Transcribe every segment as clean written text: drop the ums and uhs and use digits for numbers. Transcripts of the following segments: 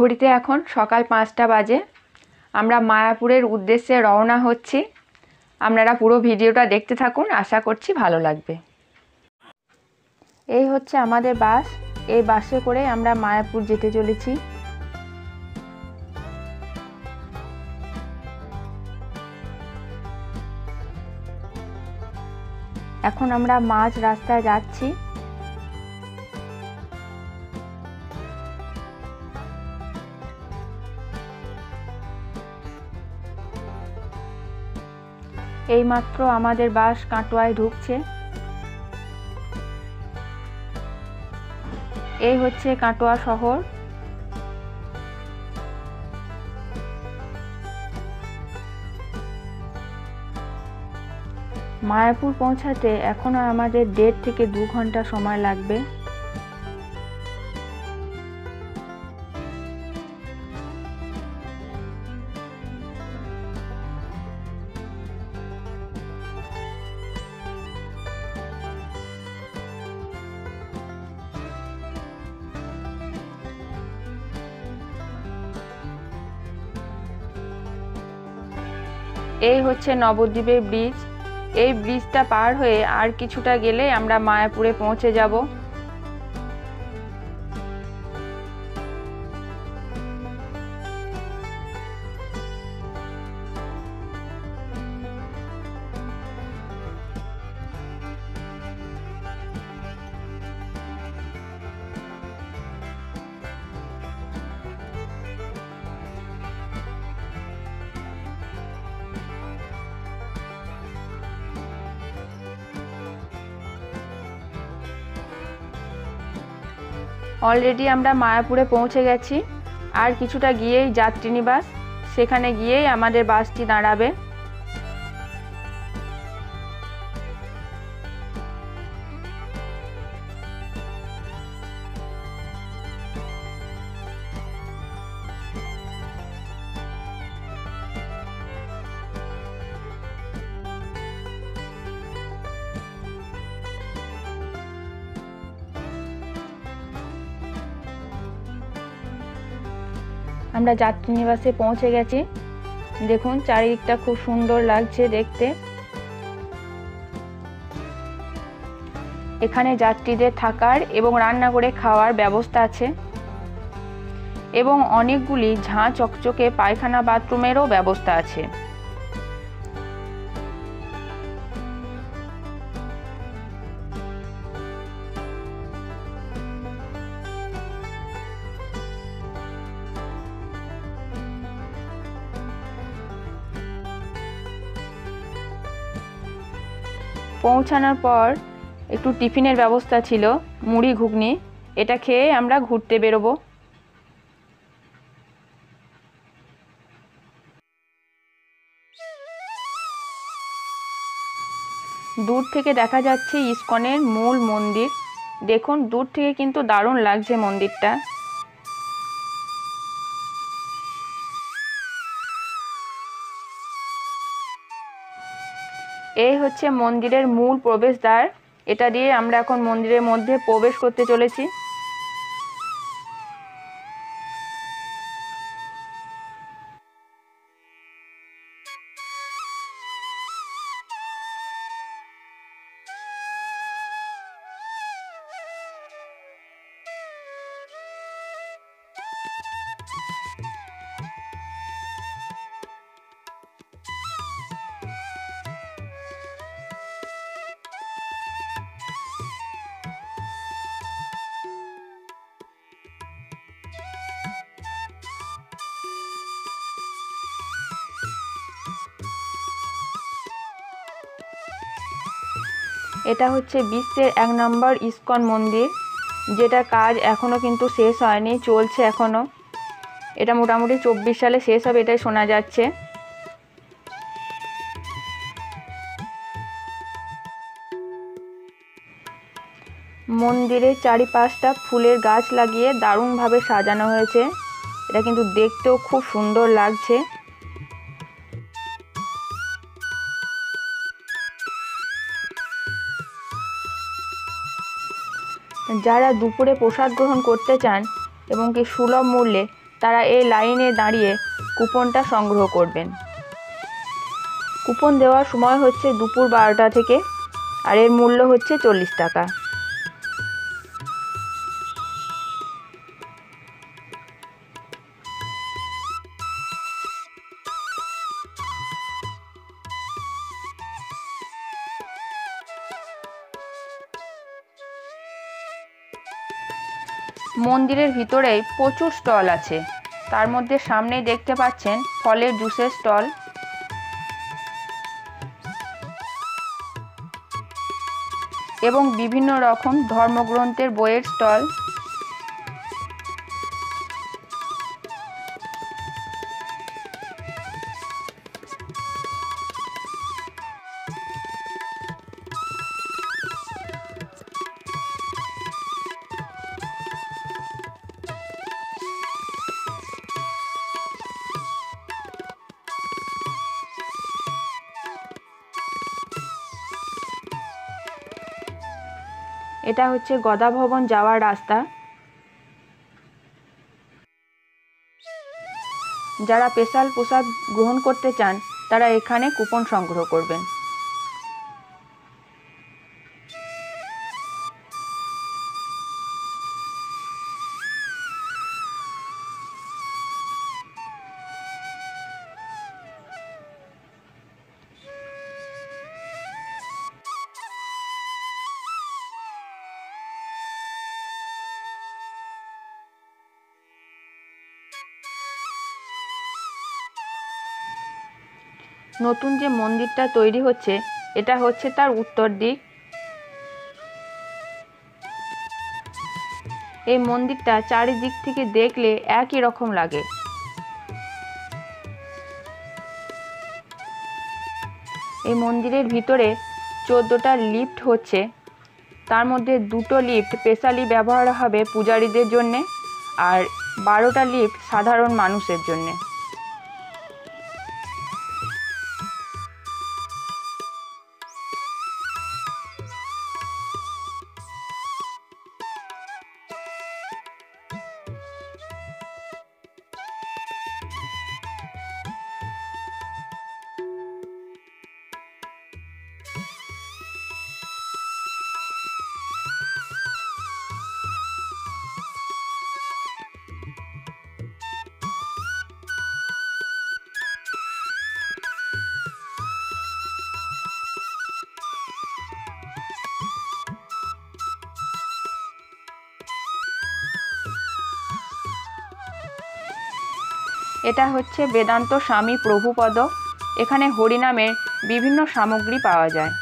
ঘড়িতে এখন সকাল 5টা বাজে। আমরা মায়াপুরের উদ্দেশ্যে রওনা হচ্ছি। আপনারা পুরো ভিডিওটা দেখতে থাকুন, আশা করছি ভালো লাগবে। এই হচ্ছে আমাদের বাস। এই বাসে করে আমরা মায়াপুর যেতে চলেছি। এখন আমরা মাঝ রাস্তায় যাচ্ছি। এইমাত্র আমাদের বাস কাটোয়ায় ঢুকছে। এই হচ্ছে কাটোয়া শহর। মায়াপুর পৌঁছাতে এখনো আমাদের 1.5 থেকে 2 ঘন্টা সময় লাগবে। এই হচ্ছে নবদ্বীপের ব্রিজ। এই ব্রিজটা পার হয়ে আর কিছুটা গেলে আমরা মায়াপুরে পৌঁছে যাব। অলরেডি আমরা মায়াপুরে পৌঁছে গেছি। আর কিছুটা গিয়েই যাত্রী নিবাস, সেখানে গিয়েই আমাদের বাসটি দাঁড়াবে। আমরা যাত্রী নিবাসে পৌঁছে গেছি। দেখুন চারিদিকটা খুব সুন্দর লাগছে দেখতে। এখানে যাত্রীদের থাকার এবং রান্না করে খাওয়ার ব্যবস্থা আছে এবং অনেকগুলি ঝাঁ চকচকে পায়খানা বাথরুমেরও ব্যবস্থা আছে। পৌঁছানোর পর একটু টিফিনের ব্যবস্থা ছিল, মুড়ি ঘুগনি। এটা খেয়ে আমরা ঘুরতে বেরোবো। দূর থেকে দেখা যাচ্ছে ইসকনের মূল মন্দির। দেখুন দূর থেকে কিন্তু দারুণ লাগছে মন্দিরটা। এই হচ্ছে মন্দিরের মূল প্রবেশদ্বার। এটা দিয়ে আমরা এখন মন্দিরের মধ্যে প্রবেশ করতে চলেছি। এটা হচ্ছে বিশ্বের 1 নম্বর ইসকন মন্দির, যেটা কাজ এখনো কিন্তু শেষ হয়নি, চলছে এখনো। এটা মোটামুটি 24 সালে শেষ হবে এটাই শোনা যাচ্ছে। মন্দিরের চারিপাশটা ফুলের গাছ লাগিয়ে দারুণভাবে সাজানো হয়েছে। এটা কিন্তু দেখতেও খুব সুন্দর লাগছে। যারা দুপুরে প্রসাদ গ্রহণ করতে চান এবং কি সুলভ মূল্যে তারা এই লাইনে দাঁড়িয়ে কুপনটা সংগ্রহ করবেন। কুপন দেওয়ার সময় হচ্ছে দুপুর 12টা থেকে, আর এর মূল্য হচ্ছে 40 টাকা। মন্দিরের ভিতরেই প্রচুর স্টল আছে। তার মধ্যে সামনেই দেখতে পাচ্ছেন ফলের জুসের স্টল। এবং বিভিন্ন রকম ধর্মগ্রন্থের বইয়ের স্টল। এটা হচ্ছে গদা ভবন যাওয়ার রাস্তা। যারা স্পেশাল প্রসাদ গ্রহণ করতে চান তারা এখানে কুপন সংগ্রহ করবেন। নতুন যে মন্দিরটা তৈরি হচ্ছে এটা হচ্ছে তার উত্তর দিক। এই মন্দিরটা চারিদিক থেকে দেখলে একই রকম লাগে। এই মন্দিরের ভিতরে 14টা লিফট হচ্ছে, তার মধ্যে 2টো লিফট স্পেশালি ব্যবহার হবে পূজারীদের জন্যে, আর 12টা লিফট সাধারণ মানুষের জন্যে। এটা হচ্ছে বেদান্ত স্বামী প্রভুপদ। এখানে হরিনামের বিভিন্ন সামগ্রী পাওয়া যায়।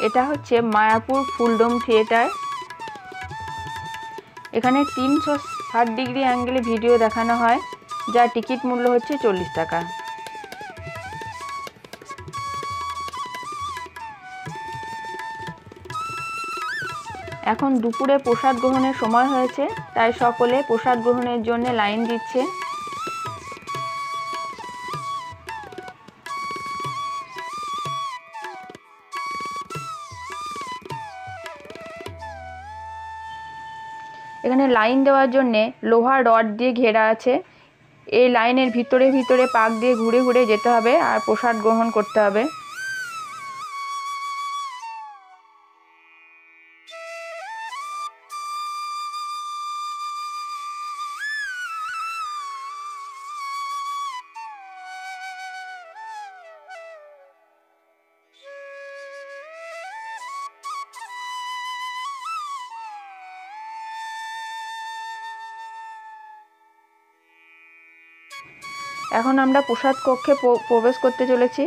এটা হচ্ছে মায়াপুর ফুলডোম থিয়েটার। এখানে 360 ডিগ্রি অ্যাঙ্গেলে ভিডিও দেখানো হয়, যার টিকিট মূল্য হচ্ছে 40 টাকা। এখন দুপুরে প্রসাদ গ্রহণের সময় হয়েছে, তাই সকলে প্রসাদ গ্রহণের জন্য লাইন দিচ্ছে। এখানে লাইন দেওয়ার জন্যে লোহার রড দিয়ে ঘেরা আছে। এই লাইনের ভিতরে ভিতরে পাক দিয়ে ঘুরে ঘুরে যেতে হবে আর প্রসাদ গ্রহণ করতে হবে। এখন আমরা প্রসাদ কক্ষে প্রবেশ করতে চলেছি।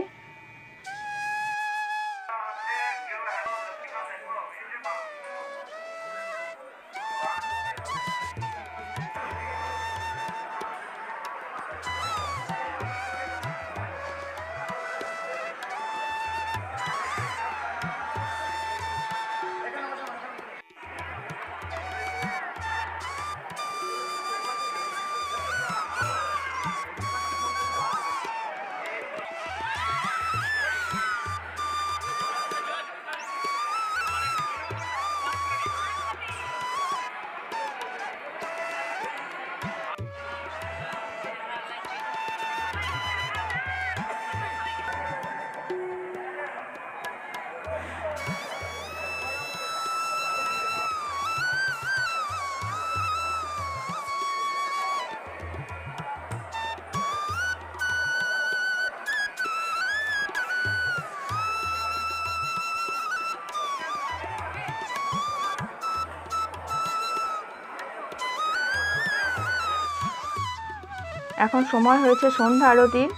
এখন সময় হয়েছে সন্ধ্যা আরতির।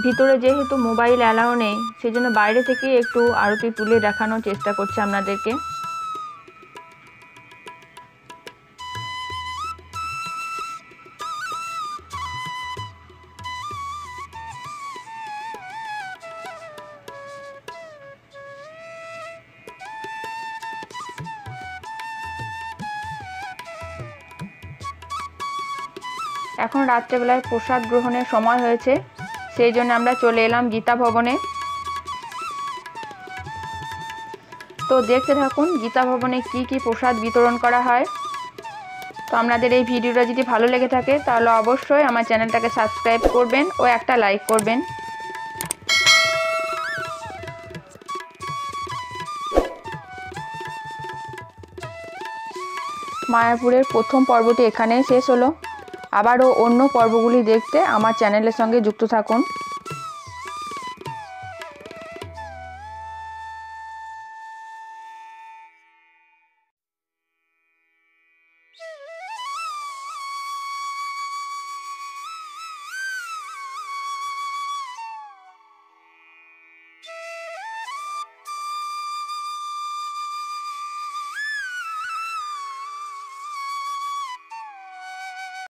ভিতরে যেহেতু মোবাইল অ্যালাউ নেই, সেই জন্য বাইরে থেকে একটু আরতি তুলে দেখানোর চেষ্টা করছি আপনাদেরকে। এখন রাত্রেবেলায় প্রসাদ গ্রহণের সময় হয়েছে, সেই জন্য আমরা চলে এলাম গীতা ভবনে। তো দেখতে থাকুন গীতা ভবনে কি কি প্রসাদ বিতরণ করা হয়। তো আপনাদের এই ভিডিওটা যদি ভালো লেগে থাকে তাহলে অবশ্যই আমার চ্যানেলটাকে সাবস্ক্রাইব করবেন ও একটা লাইক করবেন। মায়াপুরের প্রথম পর্বটি এখানেই শেষ হলো। আবারও অন্য পর্বগুলি দেখতে আমার চ্যানেলের সঙ্গে যুক্ত থাকুন।